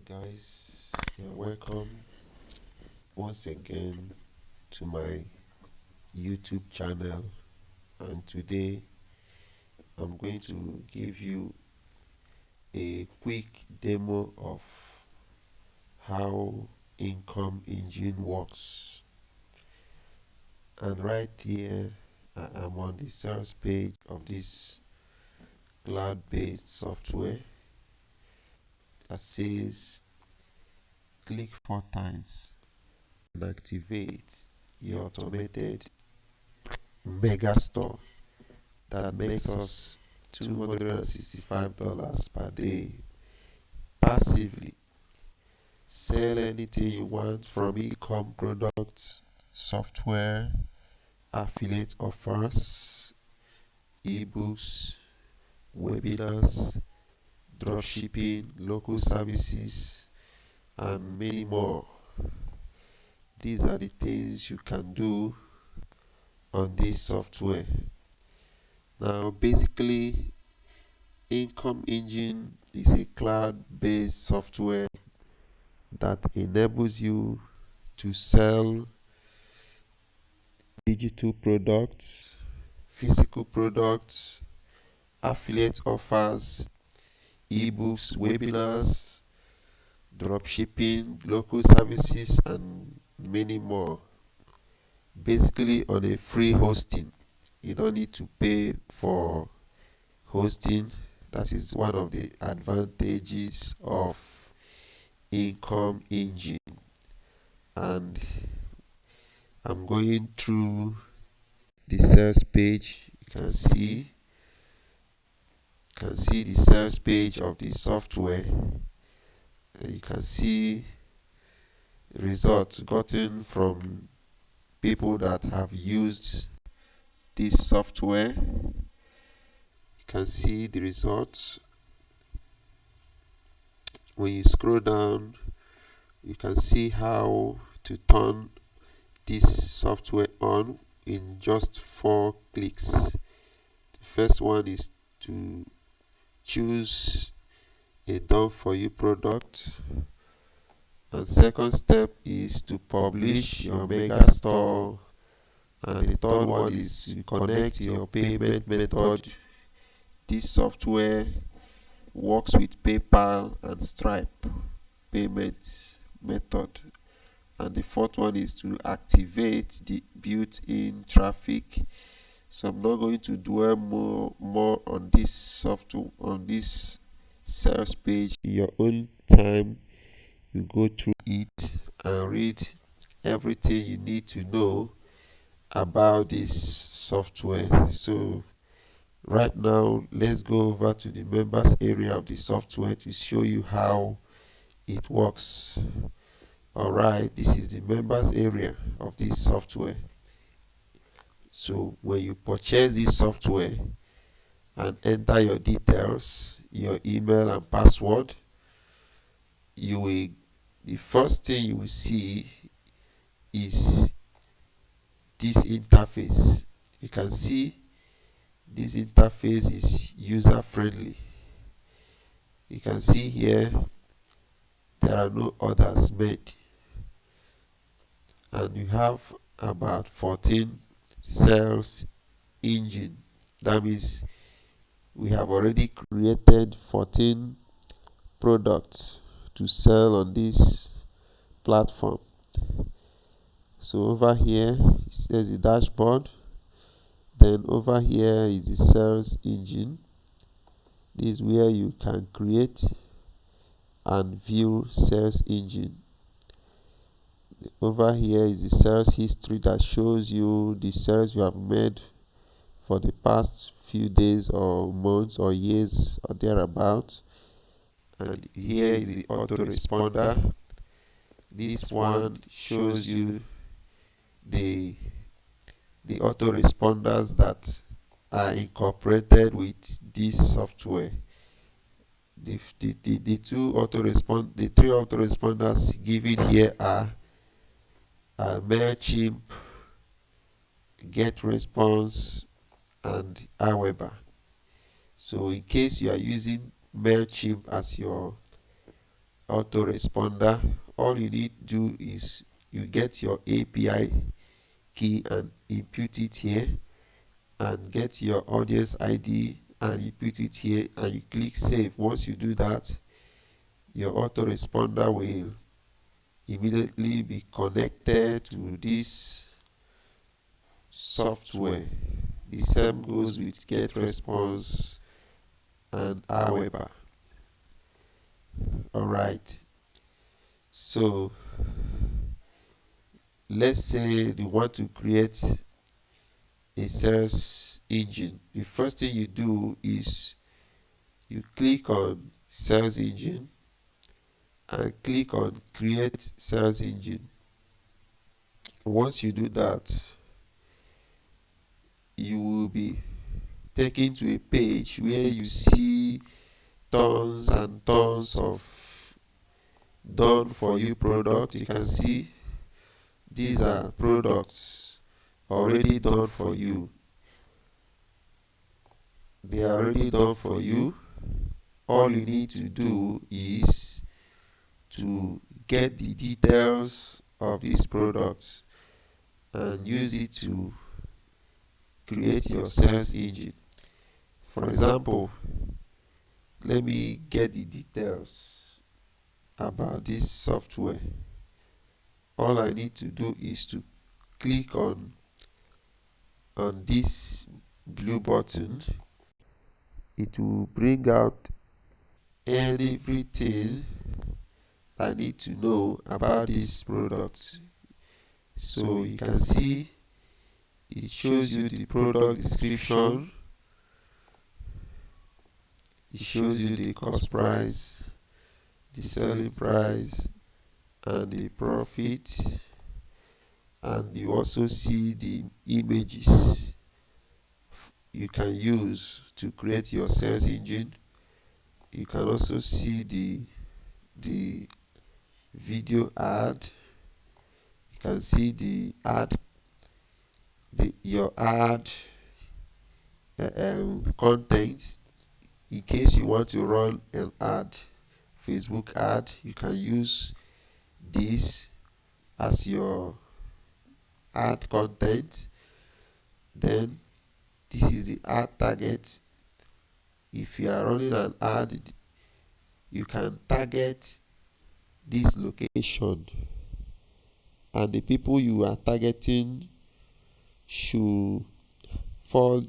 Guys, you're welcome once again to my YouTube channel. And today I'm going to give you a quick demo of how Income Engine works. And right here, I am on the sales page of this cloud-based software that says click 4 times and activate your automated mega store that makes us $265 per day passively. Sell anything you want from e-com products, software, affiliate offers, ebooks, webinars, dropshipping, local services, and many more. These are the things you can do on this software. Now, basically, Income Engine is a cloud-based software that enables you to sell digital products, physical products, affiliate offers, ebooks, webinars, dropshipping, local services, and many more. Basically, on a free hosting. You don't need to pay for hosting. That is one of the advantages of Income Engine. And I'm going through the sales page. You can see the sales page of the software. You can see results gotten from people that have used this software. You can see the results. When you scroll down, you can see how to turn this software on in just 4 clicks. The first one is to choose a done for you product, and second step is to publish your mega store, and the third one is to connect your payment method. This software works with PayPal and Stripe payment method, and the fourth one is to activate the built-in traffic. So I'm not going to dwell more on this software, on this sales page. In your own time, you go through it and read everything you need to know about this software. So right now, let's go over to the members area of the software to show you how it works. Alright, this is the members area of this software. So when you purchase this software and enter your details, your email and password, the first thing you will see is this interface. You can see this interface is user friendly. You can see here there are no orders made, and you have about 14 sales engine. That means we have already created 14 products to sell on this platform. So over here it says the dashboard, then over here is the sales engine. This is where you can create and view sales engine. Over here is the sales history that shows you the sales you have made for the past few days or months or years or thereabout. And here is the autoresponder. This one shows you the autoresponders that are incorporated with this software. The three autoresponders given here are MailChimp, GetResponse, and Aweber. So in case you are using MailChimp as your autoresponder. All you need to do is you get your API key and input it here, and get your audience ID and you put it here, and you click save. Once you do that, your autoresponder will immediately be connected to this software. The same goes with GetResponse and Aweber. Alright, so let's say you want to create a search engine. The first thing you do is you click on search engine and click on create search engine. Once you do that, you will be taken to a page where you see tons and tons of done for you product. You can see these are products already done for you. They are already done for you. All you need to do is to get the details of these products and use it to create your search engine. For example, let me get the details about this software. All I need to do is to click on this blue button. It will bring out everything I need to know about this product. So you can see it shows you the product description, it shows you the cost price, the selling price, and the profit, and you also see the images you can use to create your search engine. You can also see the video ad. You can see the ad, your ad content. In case you want to run an ad, Facebook ad, you can use this as your ad content. Then this is the ad target. If you are running an ad, you can target this location, and the people you are targeting should fall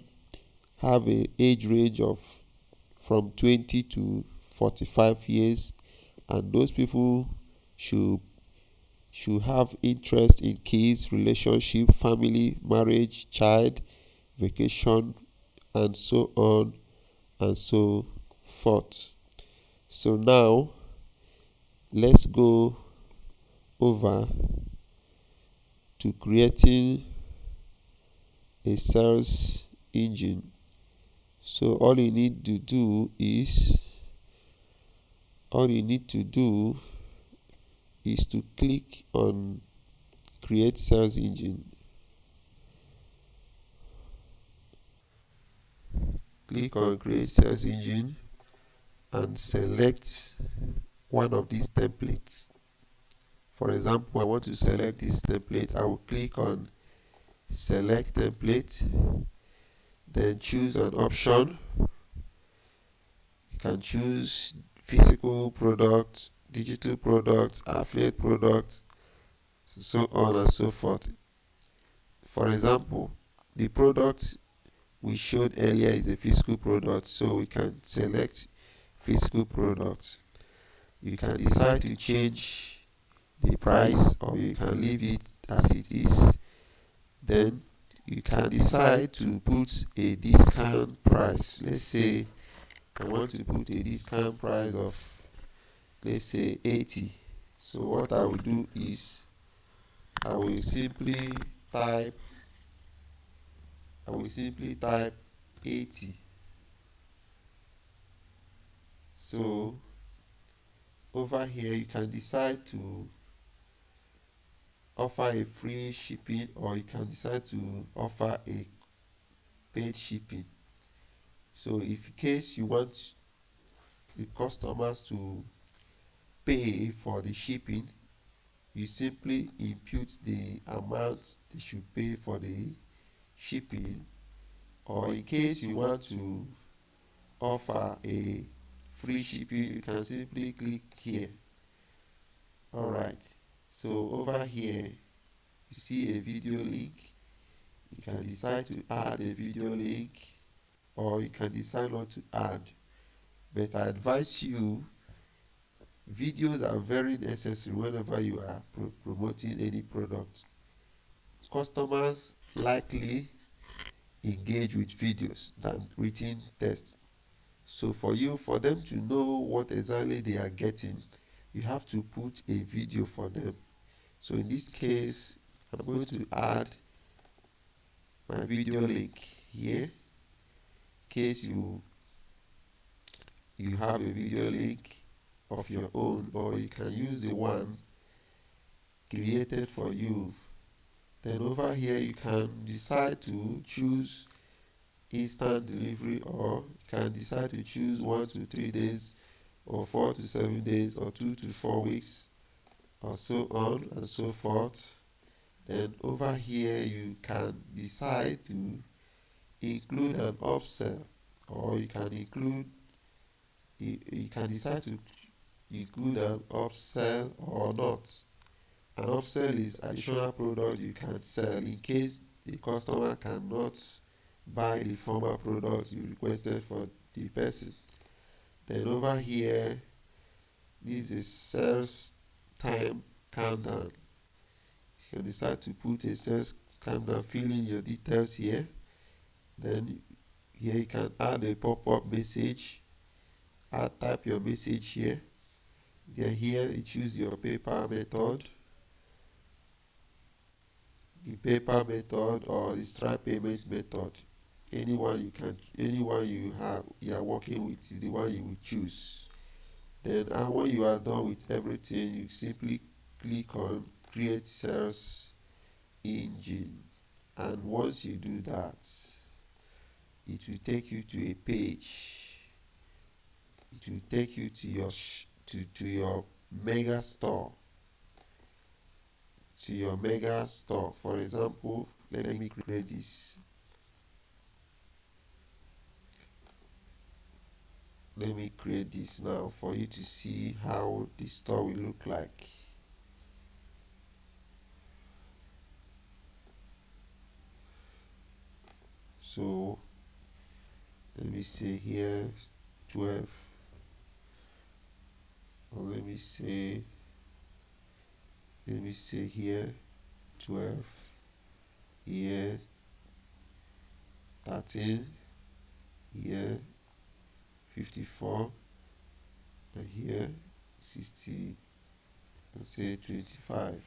have a age range of from 20 to 45 years, and those people should have interest in kids, relationship, family, marriage, child, vacation, and so on and so forth. So now let's go over to creating a search engine. So all you need to do is to click on create search engine. Click on create search engine and select one of these templates. For example, I want to select this template. I will click on select template, then choose an option. You can choose physical product, digital products, affiliate products, so on and so forth. For example, the product we showed earlier is a physical product, so we can select physical products. You can decide to change the price, or you can leave it as it is. Then you can decide to put a discount price. Let's say I want to put a discount price of, let's say, 80. So what I will do is I will simply type 80. So over here you can decide to offer a free shipping, or you can decide to offer a paid shipping. So if in case you want the customers to pay for the shipping, you simply input the amount they should pay for the shipping, or in case you want to offer a free shipping, you can simply click here. Alright, so over here you see a video link. You can decide to add a video link, or you can decide not to add, but I advise you, videos are very necessary whenever you are promoting any product. Customers likely engage with videos than written text. So for them to know what exactly they are getting, you have to put a video for them. So in this case, I'm going to add my video link here. In case you have a video link of your own, or you can use the one created for you. Then over here you can decide to choose instant delivery, or you can decide to choose 1 to 3 days, or 4 to 7 days, or 2 to 4 weeks, or so on and so forth. Then over here you can decide to include an upsell, or you can decide to include an upsell or not. An upsell is additional product you can sell in case the customer cannot buy the former product you requested for the person. Then over here, this is sales time countdown. You can decide to put a sales countdown, fill in your details here. Then here you can add a pop-up message. Type your message here. Then here you choose your PayPal method, the PayPal method or the Stripe payment method. Anyone you are working with is the one you will choose. Then when you are done with everything, you simply click on create sales engine, and once you do that, it will take you to a page. It will take you to your mega store. For example, let me create this. Let me create this now for you to see how the store will look like. So let me say here 12, or let me say here 12, here 13, here 54, and here 60, and say 25,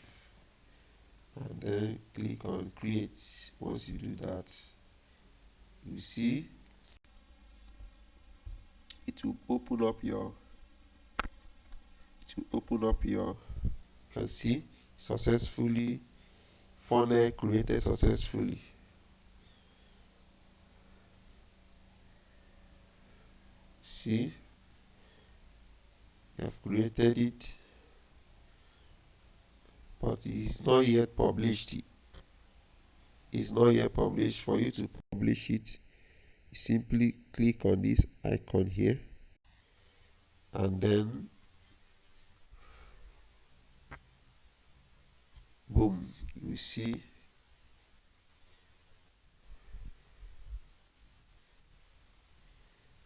and then click on create. Once you do that, you see it will open up your you can see successfully, funnel created successfully. See, you have created it, but it's not yet published. It's not yet published. For you to publish it, you simply click on this icon here, and then boom, you see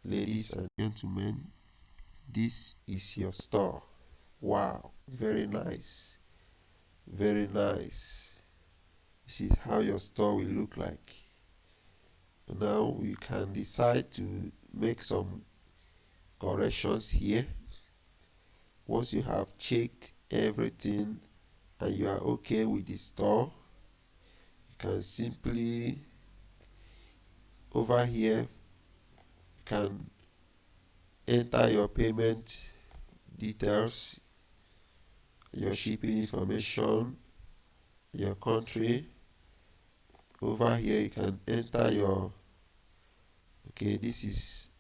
ladies and gentlemen, this is your store. Wow, very nice, very nice. This is how your store will look like. Now you can decide to make some corrections here. Once you have checked everything and you are okay with the store, you can simply over here you can enter your payment details, your shipping information, your country. Over here you can enter your, okay, this is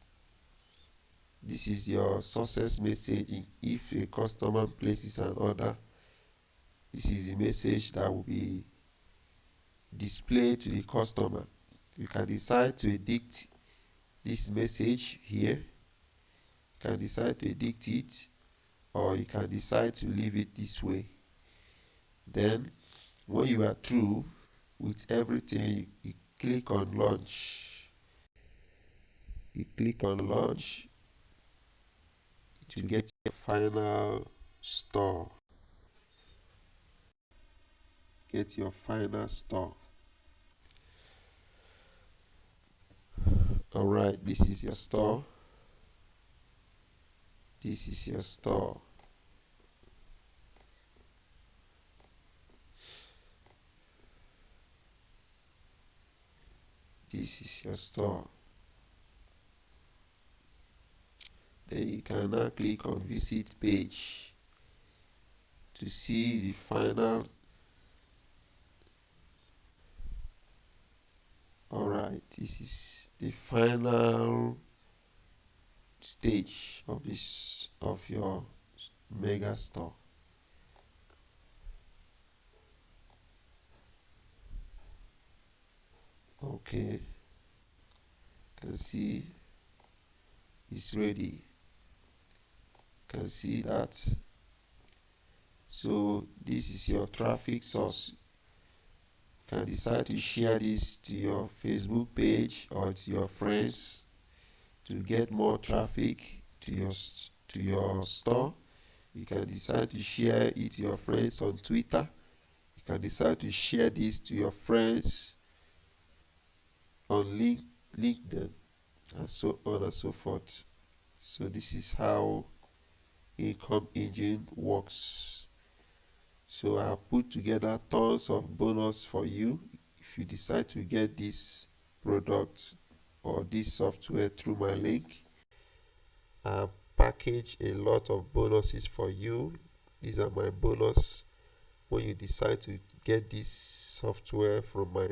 This is your success message. If a customer places an order, this is the message that will be displayed to the customer. You can decide to edit this message here. You can decide to edit it, or you can decide to leave it this way. Then when you are through with everything, you click on launch. You click on launch to get your final store. Get your final store. Alright, this is your store. This is your store. This is your store. Then you can now click on visit page to see the final. Alright, this is the final stage of your mega store. Okay, you can see it's ready. You can see that. So this is your traffic source. You can decide to share this to your Facebook page or to your friends to get more traffic to your store. You can decide to share it to your friends on Twitter. You can decide to share this to your friends on LinkedIn, and so on and so forth. So this is how Income Engine works. So I have put together tons of bonus for you if you decide to get this product or this software through my link. I have packaged a lot of bonuses for you. These are my bonus when you decide to get this software from my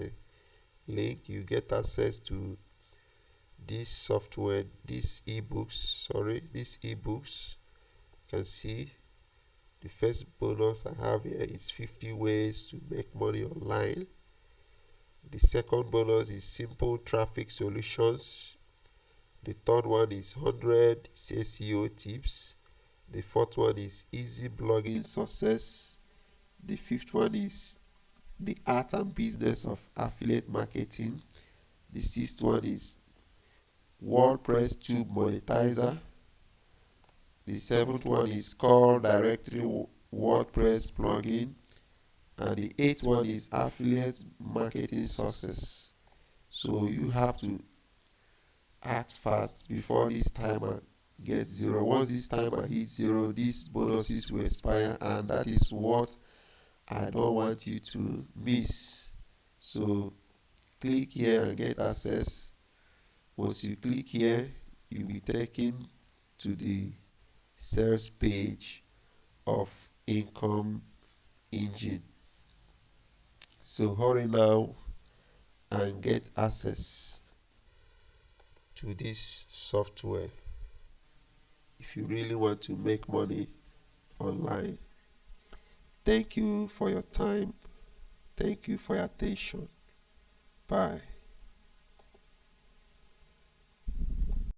link. You get access to this software, these ebooks. You can see the first bonus I have here is 50 ways to make money online. The second bonus is simple traffic solutions. The third one is 100 SEO tips. The fourth one is easy blogging success. The fifth one is the art and business of affiliate marketing. The sixth one is WordPress tube monetizer. The seventh one is call directory WordPress plugin. And the eighth one is affiliate marketing success. So you have to act fast before this timer gets zero. Once this timer hits zero, these bonuses will expire, and that is what I don't want you to miss. So click here and get access. Once you click here, you'll be taken to the sales page of Income Engine. So hurry now and get access to this software if you really want to make money online. Thank you for your time. Thank you for your attention. Bye.